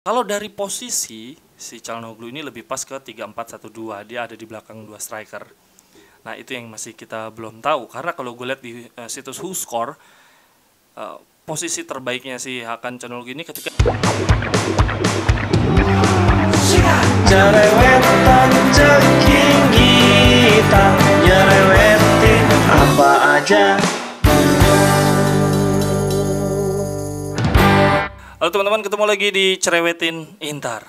Kalau dari posisi, si Calhanoglu ini lebih pas ke 3-4-1-2. Dia ada di belakang dua striker. Nah, itu yang masih kita belum tahu. Karena kalau gue lihat di situs WhoScore, posisi terbaiknya si Hakan Calhanoglu ini ketika Jerewetan ceking kita, nyerewetin apa aja. Halo teman-teman, ketemu lagi di Cerewetin Inter.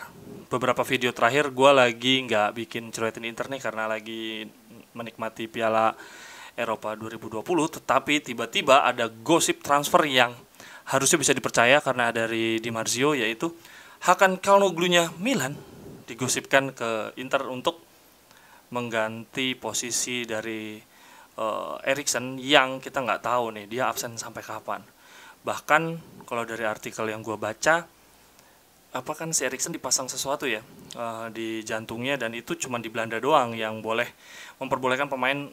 Beberapa video terakhir gue lagi nggak bikin Cerewetin Inter nih karena lagi menikmati Piala Eropa 2020. Tetapi tiba-tiba ada gosip transfer yang harusnya bisa dipercaya karena dari Di Marzio, yaitu Hakan Calhanoglu-nya Milan digosipkan ke Inter untuk mengganti posisi dari Eriksen yang kita nggak tahu nih dia absen sampai kapan. Bahkan kalau dari artikel yang gue baca, apa kan si Eriksen dipasang sesuatu ya di jantungnya, dan itu cuma di Belanda doang yang boleh memperbolehkan pemain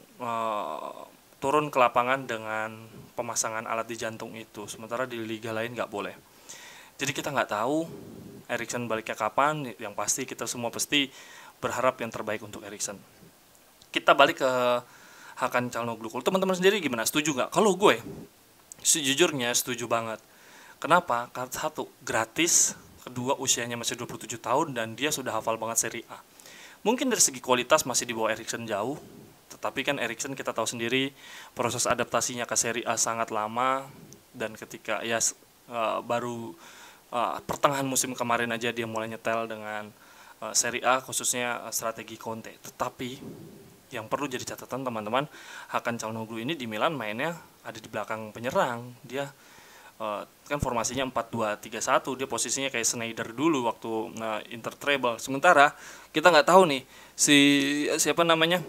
turun ke lapangan dengan pemasangan alat di jantung itu, sementara di liga lain nggak boleh. Jadi kita nggak tahu Eriksen baliknya kapan. Yang pasti kita semua pasti berharap yang terbaik untuk Eriksen. Kita balik ke Hakan Calhanoglu. Teman-teman sendiri gimana? Setuju nggak? Kalau gue sejujurnya setuju banget. Kenapa? Karena satu, gratis. Kedua, usianya masih 27 tahun dan dia sudah hafal banget Serie A. Mungkin dari segi kualitas masih di bawah Eriksen jauh, tetapi kan Eriksen kita tahu sendiri proses adaptasinya ke Serie A sangat lama, dan ketika ya baru pertengahan musim kemarin aja dia mulai nyetel dengan Serie A, khususnya strategi Conte. Tetapi yang perlu jadi catatan teman-teman, Hakan Calhanoglu ini di Milan mainnya ada di belakang penyerang. Dia kan formasinya 4-2-3-1, dia posisinya kayak Sneijder dulu waktu Inter treble. Sementara kita nggak tahu nih siapa namanya,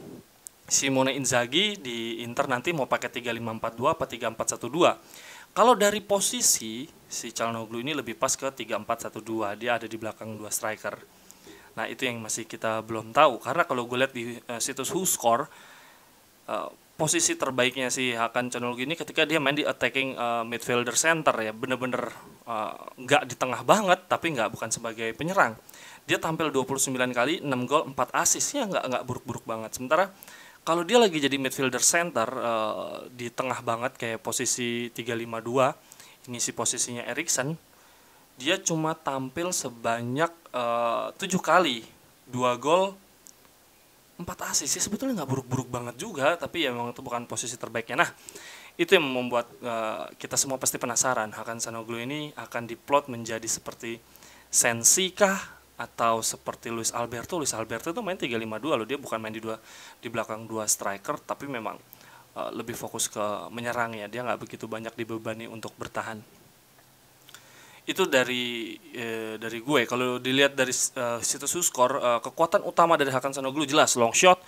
Simone Inzaghi di Inter nanti mau pakai 3-5-4-2 apa 3-4-1-2. Kalau dari posisi, si Calhanoglu ini lebih pas ke 3-4-1-2. Dia ada di belakang dua striker. Nah, itu yang masih kita belum tahu. Karena kalau gue lihat di situs WhoScore, posisi terbaiknya si Hakan Calhanoglu ini ketika dia main di attacking midfielder center ya. Bener-bener nggak di tengah banget, tapi bukan sebagai penyerang. Dia tampil 29 kali, 6 gol, 4 assist. Ya nggak buruk-buruk banget. Sementara kalau dia lagi jadi midfielder center di tengah banget kayak posisi 3-5-2, ini si posisinya Eriksen, dia cuma tampil sebanyak 7 kali, 2 gol, 4 assist. Ya sebetulnya nggak buruk-buruk banget juga, tapi ya memang itu bukan posisi terbaiknya. Nah, itu yang membuat kita semua pasti penasaran, Hakan Calhanoglu ini akan diplot menjadi seperti Sensi kah? Atau seperti Luis Alberto itu main 3-5-2 loh. Dia bukan main di belakang dua striker, tapi memang lebih fokus ke menyerang ya. Dia nggak begitu banyak dibebani untuk bertahan. Itu dari gue. Kalau dilihat dari situs WhoScore, kekuatan utama dari Hakan Calhanoglu jelas long shot,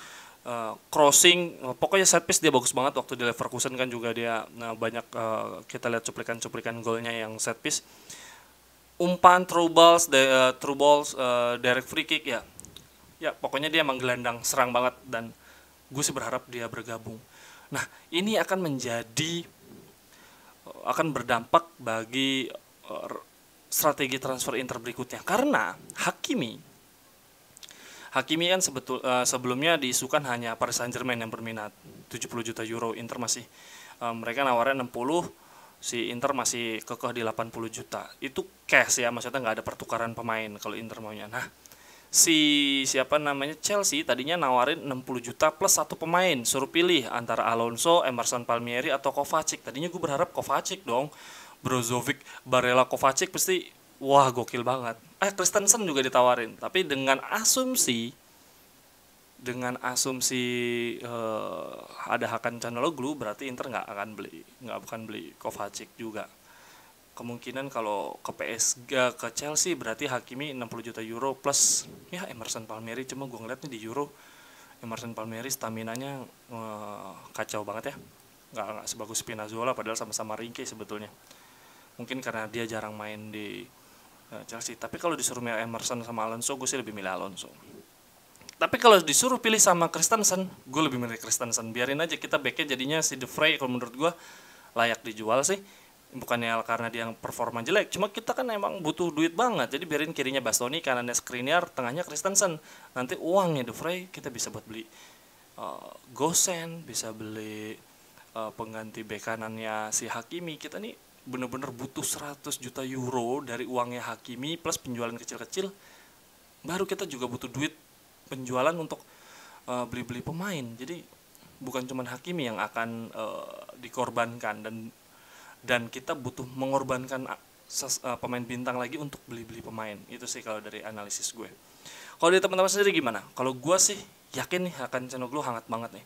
crossing, pokoknya set piece dia bagus banget. Waktu di Leverkusen kan juga dia banyak kita lihat cuplikan golnya yang set piece. Umpan, through balls, direct free kick ya. Ya, pokoknya dia emang gelandang serang banget, dan gue sih berharap dia bergabung. Nah, ini akan berdampak bagi strategi transfer Inter berikutnya, karena Hakimi kan sebelumnya diisukan hanya Paris Saint-Germain yang berminat 70 juta euro. Inter masih mereka nawarin 60, si Inter masih kekeh di 80 juta. Itu cash ya, maksudnya nggak ada pertukaran pemain kalau Inter maunya. Nah, Chelsea tadinya nawarin 60 juta plus satu pemain, suruh pilih antara Alonso, Emerson Palmieri atau Kovacic. Tadinya gue berharap Kovacic dong, Brozovic, Barella, Kovacic pasti wah gokil banget. Christensen juga ditawarin, tapi dengan asumsi ada Hakan Calhanoglu, berarti Inter bukan beli Kovacic juga. Kemungkinan kalau ke PSG, ke Chelsea, berarti Hakimi 60 juta euro plus ya Emerson Palmieri. Cuma gue ngeliat nih di Euro, Emerson Palmieri staminanya kacau banget ya, nggak sebagus Spinazzola, padahal sama-sama ringkih sebetulnya. Mungkin karena dia jarang main di Chelsea. Tapi kalau disuruh milih Emerson sama Alonso, gue sih lebih milih Alonso. Tapi kalau disuruh pilih sama Christensen, gue lebih milih Christensen. Biarin aja kita backnya jadinya si De Vrij, kalau menurut gue layak dijual sih. bukannya karena dia yang performa jelek, cuma kita kan emang butuh duit banget, jadi biarin kirinya Bastoni, kanannya Skriniar, tengahnya Christensen. Nanti uangnya De Vrij kita bisa buat beli Gosen, bisa beli pengganti bek kanannya si Hakimi. Kita nih bener-bener butuh 100 juta euro dari uangnya Hakimi plus penjualan kecil-kecil. Baru kita juga butuh duit penjualan untuk beli-beli pemain. Jadi bukan cuma Hakimi yang akan dikorbankan, dan kita butuh mengorbankan pemain bintang lagi untuk beli-beli pemain. Itu sih kalau dari analisis gue. Kalau dari teman-teman sendiri gimana? Kalau gue sih yakin nih Hakan Çalhanoğlu hangat banget nih.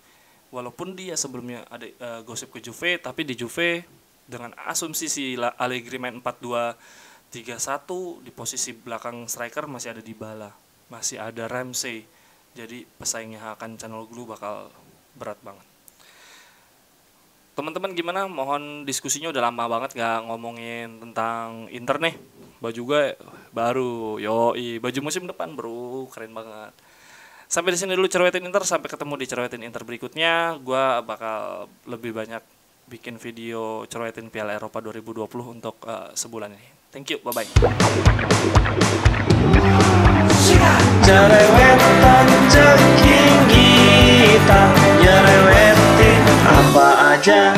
Walaupun dia sebelumnya ada gosip ke Juve, tapi di Juve dengan asumsi si Allegri main 4-2-3-1, di posisi belakang striker masih ada Dybala, masih ada Ramsey. Jadi pesaingnya Hakan Çalhanoğlu bakal berat banget. Teman-teman gimana? Mohon diskusinya, udah lama banget gak ngomongin tentang Inter nih. Baju gue baru, yoi, baju musim depan bro, keren banget. Sampai di sini dulu Cerwetin Inter, sampai ketemu di Cerwetin Inter berikutnya. Gue bakal lebih banyak bikin video Cerwetin Piala Eropa 2020 untuk sebulan ini. Thank you, bye-bye. Cerewetan ceking kita, nyerewetin apa aja.